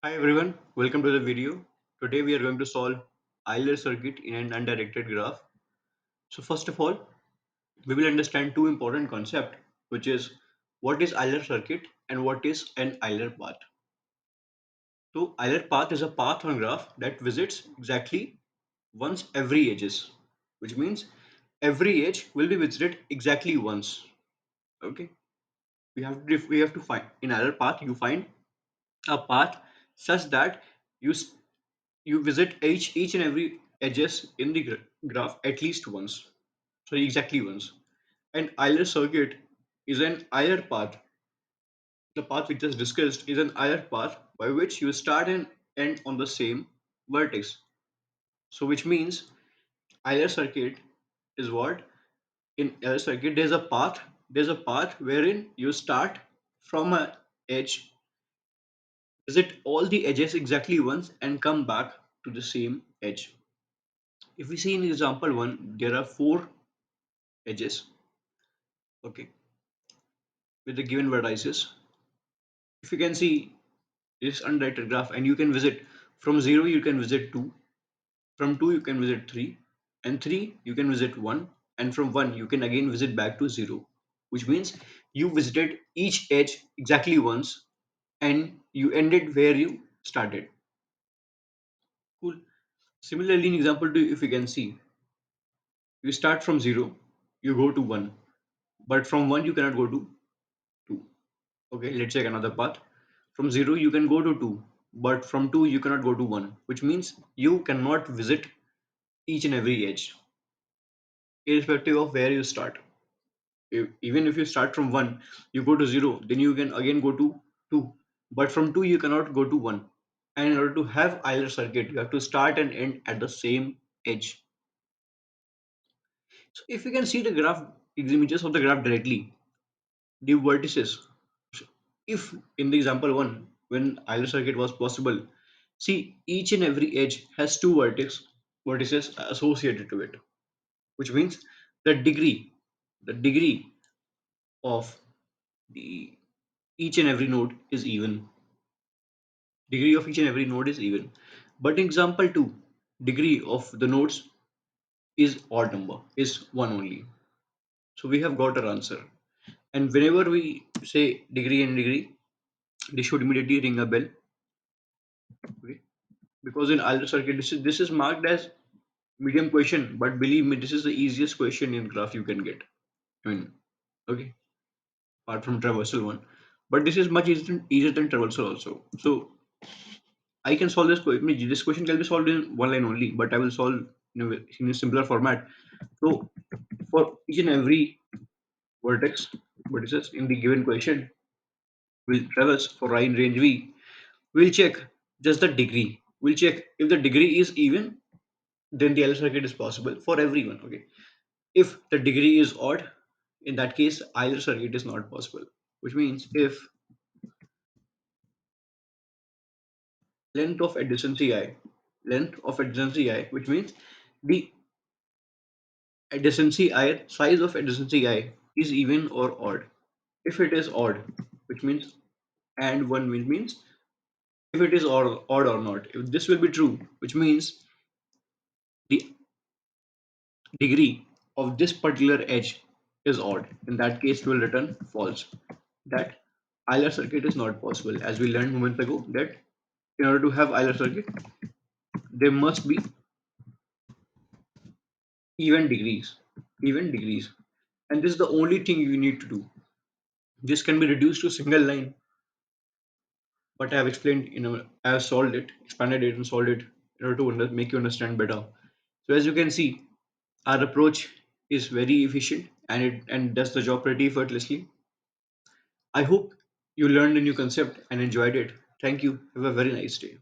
Hi everyone, welcome to the video. Today we are going to solve Euler circuit in an undirected graph. So first of all, we will understand two important concepts, which is what is Euler circuit and what is an Euler path. So Euler path is a path on graph that visits exactly once every edges, which means every edge will be visited exactly once. Okay, we have to find in Euler path you find a path such that you you visit each and every edges in the graph at least once. So exactly once. And Euler circuit is an Euler path. The path we just discussed is an Euler path by which you start and end on the same vertex. So which means Euler circuit is what? In Euler circuit there's a path wherein you start from a edge, visit all the edges exactly once and come back to the same edge. If we see in example 1, there are 4 edges, okay, with the given vertices. If you can see this undirected graph, and you can visit from 0 you can visit 2, from 2 you can visit 3, and 3 you can visit 1, and from 1 you can again visit back to 0, which means you visited each edge exactly once and you ended where you started. Cool. Similarly, in example 2, if you can see, you start from 0, you go to 1, but from 1 you cannot go to 2. Okay, let's check another path. From 0 you can go to 2, but from 2 you cannot go to 1, which means you cannot visit each and every edge, irrespective of where you start. Even if you start from 1, you go to 0, then you can again go to 2, but from 2 you cannot go to 1. And in order to have Euler circuit, you have to start and end at the same edge. So if you can see the graph, images of the graph directly, the vertices. If in the example 1, when Euler circuit was possible, see each and every edge has two vertices associated to it, which means the degree of the each and every node is even. Degree of each and every node is even. But in example 2, degree of the nodes is odd number, is one only. So we have got our answer. And whenever we say degree and degree, this should immediately ring a bell. Okay? Because in Euler circuit, this is marked as medium question, but believe me, this is the easiest question in graph you can get. I mean, okay, apart from traversal one, but this is much easier than traversal also. So I can solve this question. This question can be solved in one line only, but I will solve in a simpler format. So for each and every vertex, vertices in the given question, we'll traverse for I in range V. We'll check just the degree. We'll check if the degree is even, then the L circuit is possible for everyone. Okay. If the degree is odd, in that case, either circuit is not possible. Which means if length of adjacency I, which means the adjacency I, size of adjacency I is even or odd. If it is odd, which means and one means if it is odd or not. If this will be true, which means the degree of this particular edge is odd. In that case, we will return false. That Euler circuit is not possible. As we learned moments ago, that in order to have Euler circuit, there must be even degrees, even degrees, and this is the only thing you need to do. This can be reduced to a single line, but I have explained, I have solved it, expanded it, and solved it in order to make you understand better. So as you can see, our approach is very efficient and it does the job pretty effortlessly. I hope you learned a new concept and enjoyed it. Thank you. Have a very nice day.